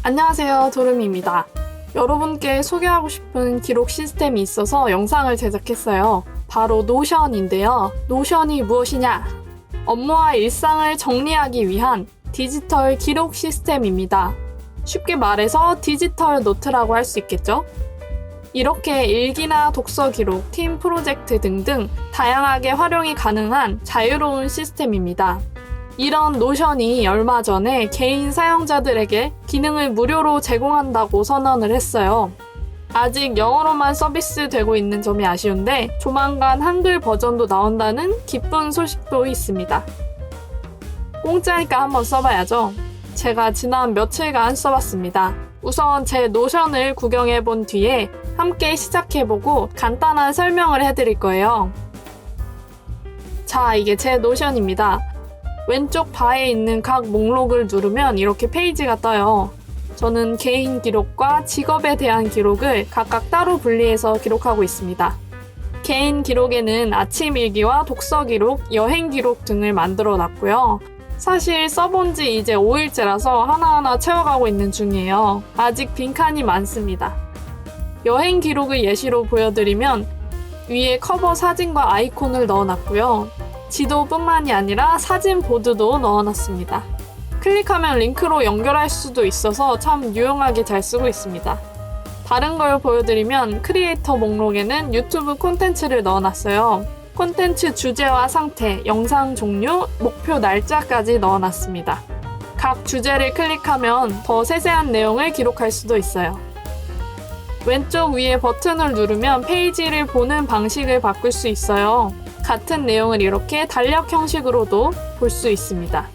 안녕하세요, 도름입니다. 여러분께 소개하고 싶은 기록 시스템이 있어서 영상을 제작했어요. 바로 노션인데요. 노션이 무엇이냐? 업무와 일상을 정리하기 위한 디지털 기록 시스템입니다. 쉽게 말해서 디지털 노트라고 할 수 있겠죠? 이렇게 일기나 독서 기록, 팀 프로젝트 등등 다양하게 활용이 가능한 자유로운 시스템입니다. 이런 노션이 얼마 전에 개인 사용자들에게 기능을 무료로 제공한다고 선언을 했어요. 아직 영어로만 서비스되고 있는 점이 아쉬운데 조만간 한글 버전도 나온다는 기쁜 소식도 있습니다. 공짜니까 한번 써봐야죠. 제가 지난 며칠간 써봤습니다. 우선 제 노션을 구경해본 뒤에 함께 시작해보고 간단한 설명을 해드릴 거예요. 자, 이게 제 노션입니다. 왼쪽 바에 있는 각 목록을 누르면 이렇게 페이지가 떠요. 저는 개인 기록과 직업에 대한 기록을 각각 따로 분리해서 기록하고 있습니다. 개인 기록에는 아침 일기와 독서 기록, 여행 기록 등을 만들어 놨고요. 사실 써본 지 이제 5일째라서 하나하나 채워가고 있는 중이에요. 아직 빈칸이 많습니다. 여행 기록을 예시로 보여드리면 위에 커버 사진과 아이콘을 넣어놨고요. 지도뿐만이 아니라 사진 보드도 넣어놨습니다. 클릭하면 링크로 연결할 수도 있어서 참 유용하게 잘 쓰고 있습니다. 다른 걸 보여드리면 크리에이터 목록에는 유튜브 콘텐츠를 넣어놨어요. 콘텐츠 주제와 상태, 영상 종류, 목표 날짜까지 넣어놨습니다. 각 주제를 클릭하면 더 세세한 내용을 기록할 수도 있어요. 왼쪽 위에 버튼을 누르면 페이지를 보는 방식을 바꿀 수 있어요. 같은 내용을 이렇게 달력 형식으로도 볼 수 있습니다.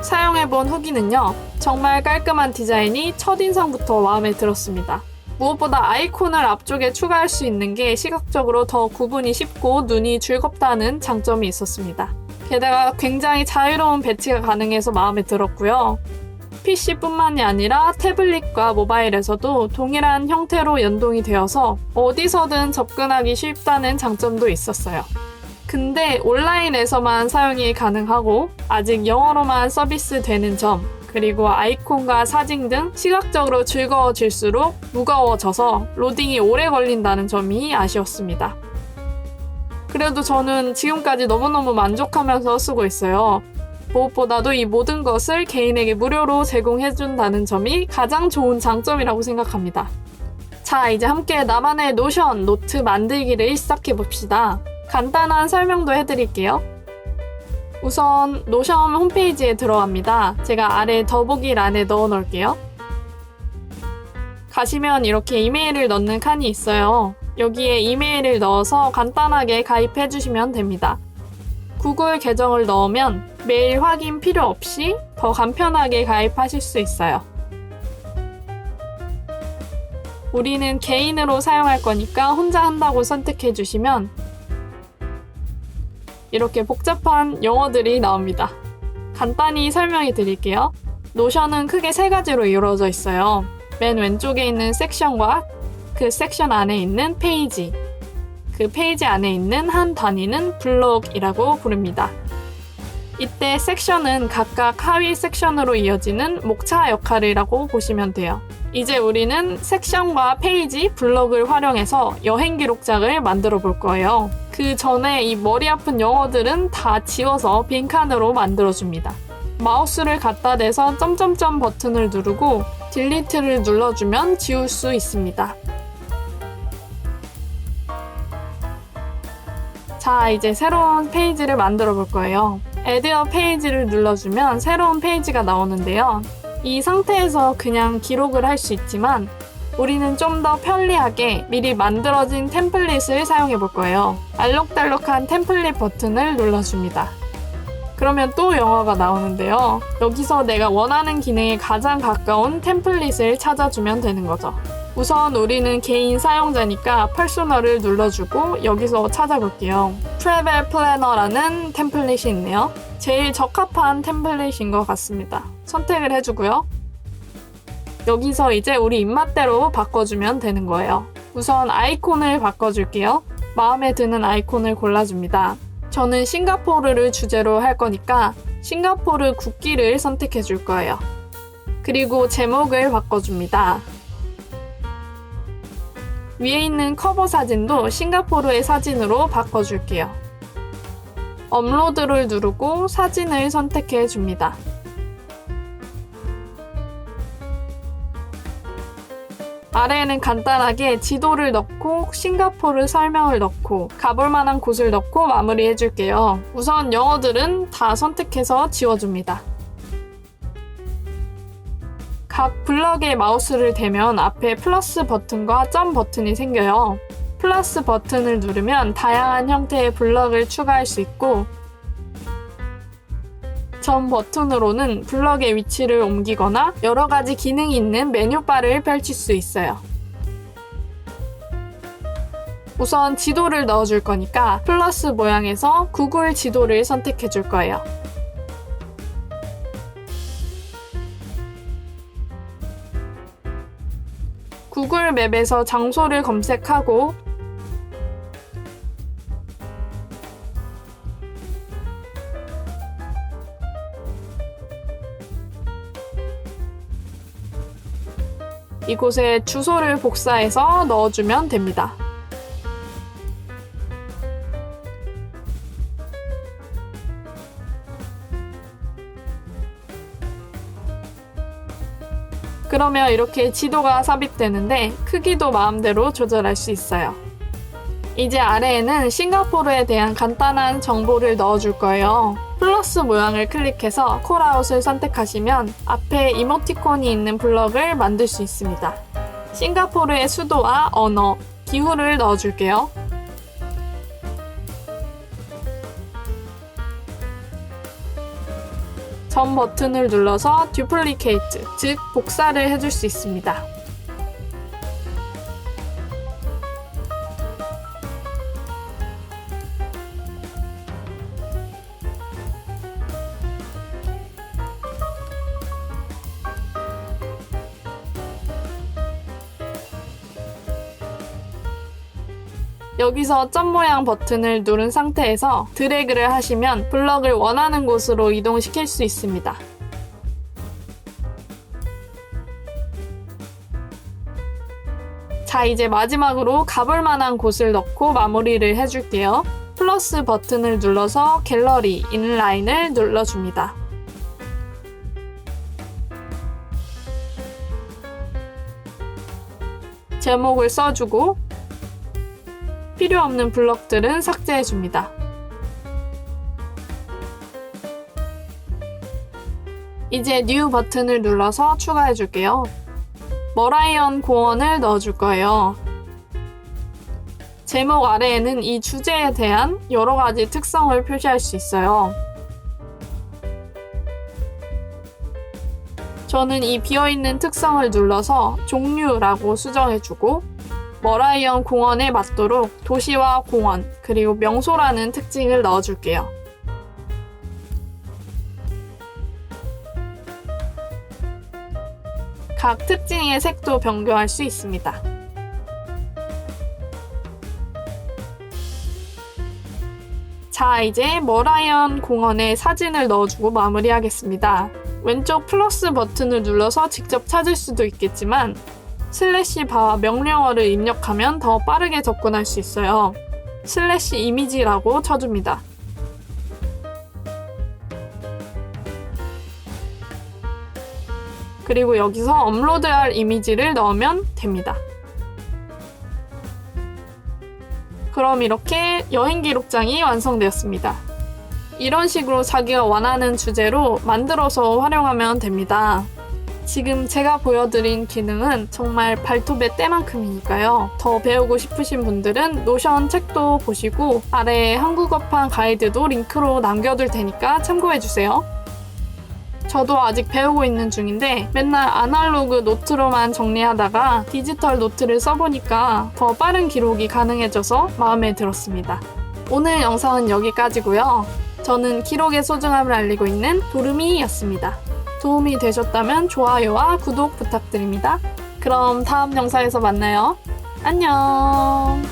사용해본 후기는요. 정말 깔끔한 디자인이 첫인상부터 마음에 들었습니다. 무엇보다 아이콘을 앞쪽에 추가할 수 있는 게 시각적으로 더 구분이 쉽고 눈이 즐겁다는 장점이 있었습니다. 게다가 굉장히 자유로운 배치가 가능해서 마음에 들었고요. PC뿐만이 아니라 태블릿과 모바일에서도 동일한 형태로 연동이 되어서 어디서든 접근하기 쉽다는 장점도 있었어요. 근데 온라인에서만 사용이 가능하고 아직 영어로만 서비스되는 점, 그리고 아이콘과 사진 등 시각적으로 즐거워질수록 무거워져서 로딩이 오래 걸린다는 점이 아쉬웠습니다. 그래도 저는 지금까지 너무너무 만족하면서 쓰고 있어요. 무엇보다도 이 모든 것을 개인에게 무료로 제공해준다는 점이 가장 좋은 장점이라고 생각합니다. 자, 이제 함께 나만의 노션, 노트 만들기를 시작해봅시다. 간단한 설명도 해드릴게요. 우선 노션 홈페이지에 들어갑니다. 제가 아래 더보기란에 넣어놓을게요. 가시면 이렇게 이메일을 넣는 칸이 있어요. 여기에 이메일을 넣어서 간단하게 가입해주시면 됩니다. 구글 계정을 넣으면 메일 확인 필요 없이 더 간편하게 가입하실 수 있어요. 우리는 개인으로 사용할 거니까 혼자 한다고 선택해 주시면 이렇게 복잡한 용어들이 나옵니다. 간단히 설명해 드릴게요. 노션은 크게 세 가지로 이루어져 있어요. 맨 왼쪽에 있는 섹션과 그 섹션 안에 있는 페이지, 그 페이지 안에 있는 한 단위는 블록이라고 부릅니다. 이때 섹션은 각각 하위 섹션으로 이어지는 목차 역할이라고 보시면 돼요. 이제 우리는 섹션과 페이지, 블록을 활용해서 여행 기록장을 만들어 볼 거예요. 그 전에 이 머리 아픈 영어들은 다 지워서 빈칸으로 만들어줍니다. 마우스를 갖다 대서 점점점 버튼을 누르고 딜리트를 눌러주면 지울 수 있습니다. 자, 이제 새로운 페이지를 만들어 볼 거예요. 에디어 페이지를 눌러주면 새로운 페이지가 나오는데요. 이 상태에서 그냥 기록을 할 수 있지만 우리는 좀 더 편리하게 미리 만들어진 템플릿을 사용해 볼 거예요. 알록달록한 템플릿 버튼을 눌러줍니다. 그러면 또 영어가 나오는데요. 여기서 내가 원하는 기능에 가장 가까운 템플릿을 찾아주면 되는 거죠. 우선 우리는 개인 사용자니까 퍼소널을 눌러주고 여기서 찾아볼게요. 트래블 플래너라는 템플릿이 있네요. 제일 적합한 템플릿인 것 같습니다. 선택을 해주고요. 여기서 이제 우리 입맛대로 바꿔주면 되는 거예요. 우선 아이콘을 바꿔줄게요. 마음에 드는 아이콘을 골라줍니다. 저는 싱가포르를 주제로 할 거니까 싱가포르 국기를 선택해 줄 거예요. 그리고 제목을 바꿔줍니다. 위에 있는 커버 사진도 싱가포르의 사진으로 바꿔줄게요. 업로드를 누르고 사진을 선택해 줍니다. 아래에는 간단하게 지도를 넣고 싱가포르 설명을 넣고 가볼 만한 곳을 넣고 마무리해 줄게요. 우선 영어들은 다 선택해서 지워줍니다. 각 블럭에 마우스를 대면 앞에 플러스 버튼과 점 버튼이 생겨요. 플러스 버튼을 누르면 다양한 형태의 블럭을 추가할 수 있고, 점 버튼으로는 블럭의 위치를 옮기거나 여러 가지 기능이 있는 메뉴바를 펼칠 수 있어요. 우선 지도를 넣어줄 거니까 플러스 모양에서 구글 지도를 선택해 줄 거예요. 구글 맵에서 장소를 검색하고 이곳에 주소를 복사해서 넣어주면 됩니다. 그러면 이렇게 지도가 삽입되는데 크기도 마음대로 조절할 수 있어요. 이제 아래에는 싱가포르에 대한 간단한 정보를 넣어줄 거예요. 플러스 모양을 클릭해서 콜아웃을 선택하시면 앞에 이모티콘이 있는 블럭을 만들 수 있습니다. 싱가포르의 수도와 언어, 기후를 넣어줄게요. 점 버튼을 눌러서 듀플리케이트, 즉 복사를 해줄 수 있습니다. 여기서 점 모양 버튼을 누른 상태에서 드래그를 하시면 블럭을 원하는 곳으로 이동시킬 수 있습니다. 자, 이제 마지막으로 가볼 만한 곳을 넣고 마무리를 해줄게요. 플러스 버튼을 눌러서 갤러리, 인라인을 눌러줍니다. 제목을 써주고 필요 없는 블럭들은 삭제해줍니다. 이제 뉴 버튼을 눌러서 추가해줄게요. 머라이언 공원을 넣어줄 거예요. 제목 아래에는 이 주제에 대한 여러 가지 특성을 표시할 수 있어요. 저는 이 비어있는 특성을 눌러서 종류라고 수정해주고 머라이언 공원에 맞도록 도시와 공원, 그리고 명소라는 특징을 넣어줄게요. 각 특징의 색도 변경할 수 있습니다. 자, 이제 머라이언 공원에 사진을 넣어주고 마무리하겠습니다. 왼쪽 플러스 버튼을 눌러서 직접 찾을 수도 있겠지만 슬래시 바와 명령어를 입력하면 더 빠르게 접근할 수 있어요. 슬래시 이미지라고 쳐줍니다. 그리고 여기서 업로드할 이미지를 넣으면 됩니다. 그럼 이렇게 여행 기록장이 완성되었습니다. 이런 식으로 자기가 원하는 주제로 만들어서 활용하면 됩니다. 지금 제가 보여드린 기능은 정말 발톱의 때만큼이니까요. 더 배우고 싶으신 분들은 노션 책도 보시고 아래에 한국어판 가이드도 링크로 남겨둘 테니까 참고해주세요. 저도 아직 배우고 있는 중인데 맨날 아날로그 노트로만 정리하다가 디지털 노트를 써보니까 더 빠른 기록이 가능해져서 마음에 들었습니다. 오늘 영상은 여기까지고요. 저는 기록의 소중함을 알리고 있는 도르미였습니다. 도움이 되셨다면 좋아요와 구독 부탁드립니다. 그럼 다음 영상에서 만나요. 안녕.